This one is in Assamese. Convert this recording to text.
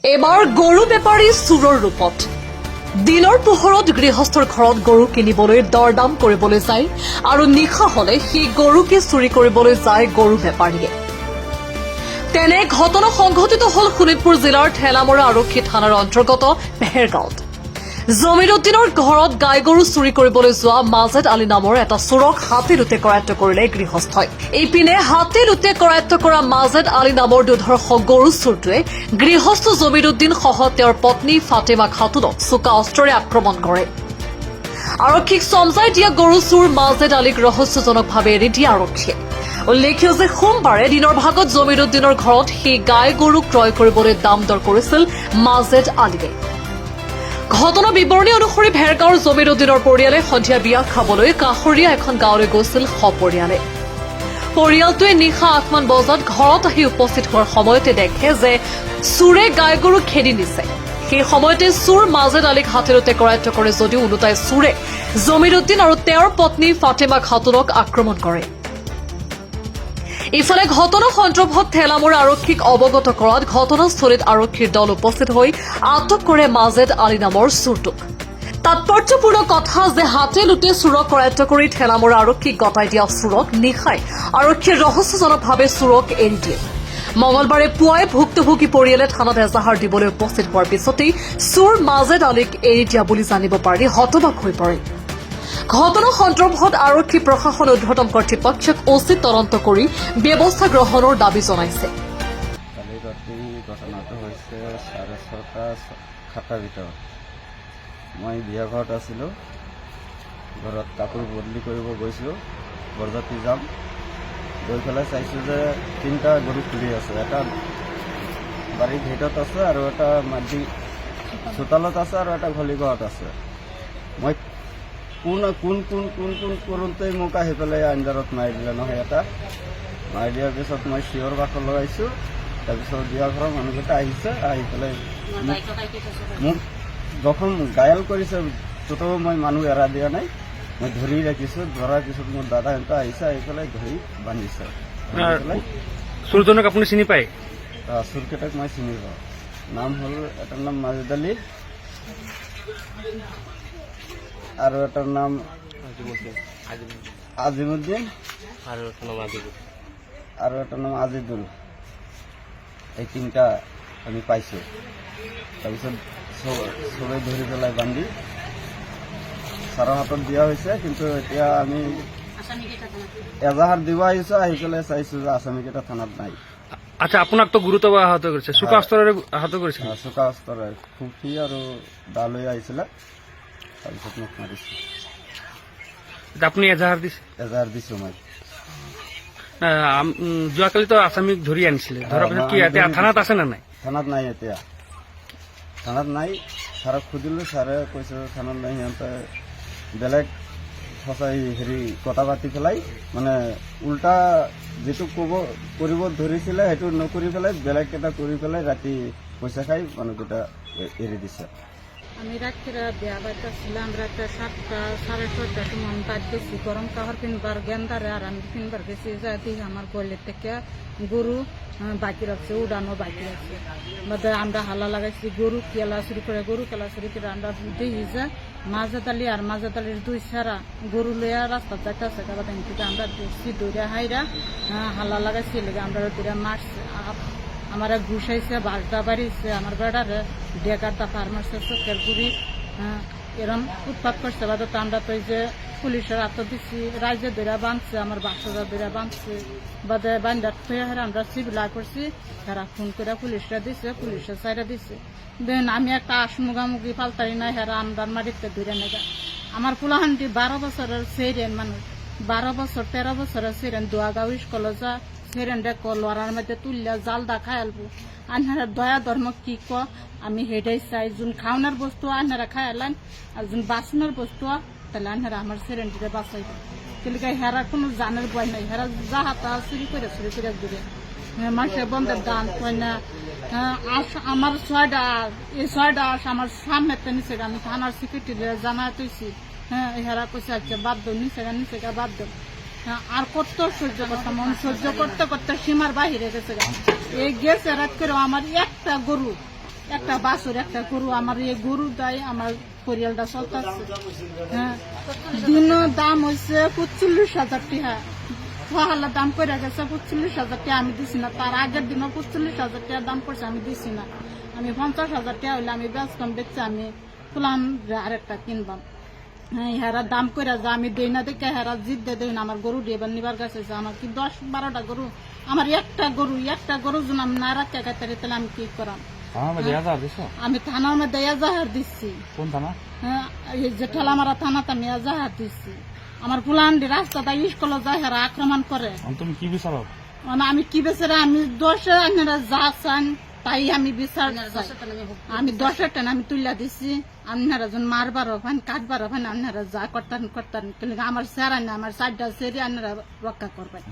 এবাৰ গৰু বেপাৰী চোৰৰ ৰূপত দিনৰ পোহৰত গৃহস্থৰ ঘৰত গৰু কিনিবলৈ দৰদাম কৰিবলৈ যায় আৰু নিশা হলে সেই গৰুকে চুৰি কৰিবলৈ যায় গৰু বেপাৰীয়ে। তেনে ঘটনা সংঘটিত হল শোণিতপুৰ জিলাৰ ঠেলামৰা আৰক্ষী থানাৰ অন্তৰ্গত মেহেৰগাঁৱত। জমিৰুদ্দিনৰ ঘৰত গাই গৰু চুৰি কৰিবলৈ যোৱা মাজেদ আলী নামৰ এটা চোৰক হাতে লুটে কৰায়ত্ব কৰিলে গৃহস্থই। ইপিনে হাতে লুটে কৰায়ত্ব কৰা মাজেদ আলী নামৰ দুধৰ্ষ গৰু চোৰটোৱে গৃহস্থ জমিৰুদ্দিন সহ তেওঁৰ পত্নী ফাতেমা খাতুনক চোকা অস্ত্ৰৰে আক্ৰমণ কৰে। আৰক্ষীক চমজাই দিয়া গৰু চোৰ মাজেদ আলীক ৰহস্যজনকভাৱে এৰি দিয়ে আৰক্ষীয়ে। উল্লেখ্য যে সোমবাৰে দিনৰ ভাগত জমিৰুদ্দিনৰ ঘৰত সেই গাই গৰু ক্ৰয় কৰিবলৈ দাম দৰ কৰিছিল মাজেদ আলীয়ে। ঘটনা বিৱৰণী অনুসৰি ভেৰগাঁৱৰ জমিৰুদ্দিনৰ পৰিয়ালে সন্ধিয়া বিয়া খাবলৈ কাষৰীয়া এখন গাঁৱলৈ গৈছিল সপৰিয়ালে। পৰিয়ালটোৱে নিশা ৮ মান বজাত ঘৰত আহি উপস্থিত হোৱাৰ সময়তে দেখে যে চোৰে গাই গৰু খেদি নিছে। সেই সময়তে চোৰ মাজেদ আলীক হাতেলুটে কৰায়ত্ব কৰে যদিও ওলোটাই চোৰে জমিৰুদ্দিন আৰু তেওঁৰ পত্নী ফাতেমা খাতুনক আক্ৰমণ কৰে। ইফালে ঘটনা সন্দৰ্ভত ঠেলামৰা আৰক্ষীক অৱগত কৰাত ঘটনাস্থলীত আৰক্ষীৰ দল উপস্থিত হৈ আটক কৰে মাজেদ আলী নামৰ চোৰটোক। তাৎপৰ্যপূৰ্ণ কথা যে হাতে লুটে চোৰক কৰায়ত্ব কৰি ঠেলামৰা আৰক্ষীক গতাই দিয়া চোৰক নিশাই আৰক্ষীয়ে ৰহস্যজনকভাৱে চোৰক এৰি দিয়ে। মঙলবাৰে পুৱাই ভুক্তভোগী পৰিয়ালে থানাত এজাহাৰ দিবলৈ উপস্থিত হোৱাৰ পিছতেই চোৰ মাজেদ আলীক এৰি দিয়া বুলি জানিব পাৰি হতবাক হৈ পৰে। ঘটনা সন্দৰ্ভত আৰক্ষী প্ৰশাসন ঊৰ্ধ্বতন কৰ্তৃপক্ষক উচিত তদন্ত কৰি ব্যৱস্থা গ্ৰহণৰ দাবী জনাইছে। কালি ৰাতি ঘটনাটো হৈছে 6:30 ভিতৰত। মই বিয়া ঘৰত আছিলোঁ। ঘৰত কাপোৰ বদলি কৰিব গৈছিলোঁ। বৰযাত্ৰী যাম গৈ পেলাই চাইছোঁ যে 3টা গৰু খুলি আছে। এটা বাৰীৰ ভিতৰত আছে আৰু এটা মাটি চোতালত আছে আৰু এটা ঘলিঘৰত আছে। মই কোন কৰোঁতে মোক আহি পেলাই আঞ্জাৰত মাৰি দিলে নহয়। এটা মাৰি দিয়াৰ পিছত মই চিঞৰ বাখৰ লগাইছোঁ। তাৰপিছত বিয়া ঘৰৰ মানুহকেইটা আহিছে। আহি পেলাই মোক যখন ঘায়াল কৰিছে তথাপি মই মানুহ এৰা দিয়া নাই। মই ধৰি ৰাখিছোঁ। ধৰাৰ পিছত মোৰ দাদাহঁতে আহিছে। আহি পেলাই ধৰি বান্ধিছে। চোৰজনক আপুনি চিনি পায়? চোৰকেইটাক মই চিনি পাওঁ। নাম হ'ল এটাৰ নাম মাজেদ আলী আৰু এটাৰ নাম আজিমুদ্দিন আৰু এটাৰ নাম আজিদুল। এই 3টা আমি পাইছোঁ। তাৰপিছত চবেই ধৰি পেলাই বান্ধি ছাৰৰ হাতত দিয়া হৈছে। কিন্তু এতিয়া আমি এজাহাৰ দিব আহিছোঁ। আহি পেলাই চাইছোঁ যে আসামীকেইটা থানাত নাই। আচ্ছা, আপোনাক তো গুৰুতৰ আহত কৰিছে, চোকা অস্ত্ৰৰে আহত কৰিছে? চোকা অস্ত্ৰৰে খুফি আৰু দা লৈ আহিছিলে। তাৰপিছত মোক মাৰিছে। আপুনি এজাহাৰ দিছে? এজাহাৰ দিছোঁ মই। যোৱাকালিতো আসামীক ধৰি আনিছিলে। ধৰাৰ পিছত কি এতিয়া থানাত আছে নে নাই? থানাত নাই। এতিয়া থানাত নাই। ছাৰক সুধিলোঁ। ছাৰে কৈছে থানাত নাই। সিহঁতে বেলেগ সঁচাই কথা পাতি পেলাই মানে উল্টা যিটো কৰিব ধৰিছিলে সেইটো নকৰি পেলাই বেলেগ এটা কৰি পেলাই ৰাতে পয়সা খাই মানুহকেইটা এৰি দিছে। আমি রাত্রে বিয়া বাড়িতে ছিলাম। রাতে 7টা 6:30টার সময় বাদ গেছি। গরম কাপড় কিনবার গেন্দারে আর আমি কিনবার গেছি। যাতে আমার গলের থেকে গরু বাকি রাখছে, উড়ানো বাকি রাখছে। আমরা হালা লাগাইছি। গরু খেলা শুরু করে আমরা দেখি যে মাজেদ আলী আর মাজেদ আলীর 2 সারা গরু লইয়া রাস্তা যাইতেছে। থেকে আমরা দেখছি দৌড়ে হাইরা হালা লাগাইছি। লেগে আমরা দৌড়ে মারছে। আমার ঘুষাইছে, বাসটা বাড়িছে। আমার বেড়ারে ডেকারটা ফার মারছে, চোখের গুড়ি এরম উৎপাত করছে। বাদে তো আমরা তো এই যে পুলিশের হাত দিচ্ছি। রাইজে ধরে বাঁধছে, আমার বাচ্চারা ধরে বাঁধছে। বাদে বান্ধার থয়ে আমরা সিভিলা করছি। তারা ফোন করে পুলিশরা দিচ্ছে, পুলিশের সাইডে দিচ্ছে। দেন আমি একটা আসমুগামুগি পাল্টাই না। হেরা আমদার মাটিতে ধরে নেগা। আমার পোলাহানটি 12 বছরের সেইরেন মানুষ, 12 বছর 13 বছরের সেইরেন দোয়াগাঁও স্কুলে যা সেরেন্ডে লড়ার মধ্যে তুললে জাল দা খায়ালবো। আনহারা দয়া ধর্ম কি আমি হেডাই চাই। যোন খাওয়ানোর বস্তু আনহারা খায়ালেন আর যোন বাঁচানোর বস্তু তাহলে আনহারা আমার সেরেন্ডিরে বাঁচাইবে। কিন্তু হেরা কোনো জানের ভয় নাই। হেরা যা হাতা চুরি করে দূরে মাসে বন্ধের দান হয় না। আমার 6টা এই 6টা আমার সামনে নিচে আমি থানার সিকিউরিটি জানা তুইছি। হ্যাঁ, হেরা কইছে আচ্ছা বাদ দো, নিচে বাদ দো। আর কত সহ্য করতাম, সহ্য করতে করতে সীমার বাহিরে গেছে। এই গেছে রাত করে আমার একটা গরু একটা বাছুর একটা গরু, আমার এই গরু দেয় আমার পরিয়ালটা চলতেছে। হ্যাঁ, দিনও দাম হয়েছে 45,000 টাকা, ফহালা দাম করে গেছে 45,000 টাকা, আমি দিছি না। তার আগের দিনও 45,000 টাকা দাম করছে, আমি দিছি না। আমি 50,000 টাকা হইলে আমি বেচতাম, বেচে আমি ফুলাম আরেকটা কিনবাম। হ্যাঁ, হেরা দাম করে যা আমি দেই না দেখে হেরা জিদ দেই না। আমার গরু দিয়ে এবার নিবার গেছে, আমার কি 10-12টা গরু, আমার একটা গরু যদি আমি না রাখতে খাইতে তাহলে আমি কি করাম? আমি থানার মধ্যে এজাহার দিচ্ছি। কোন থানা? হ্যাঁ, এই যে ঠেলামারা থানাতে আমি এজাহার দিচ্ছি। আমার ফুলান্ডি রাস্তাটা স্কুলে যায় হেরা আক্রমণ করে। তুমি কি বিচারক? আমি কি বেচারা, আমি 10 আপনারা যা চান তাই আমি বিচার চাই। আমি 10 টান আমি তুলে দিছি, আপনারা যখন মারবার ওখানে কাটবার ওখানে আপনারা যা করতেন, আমার সেরা না, আমার 4টা সেরি আপনারা রক্ষা করবেন।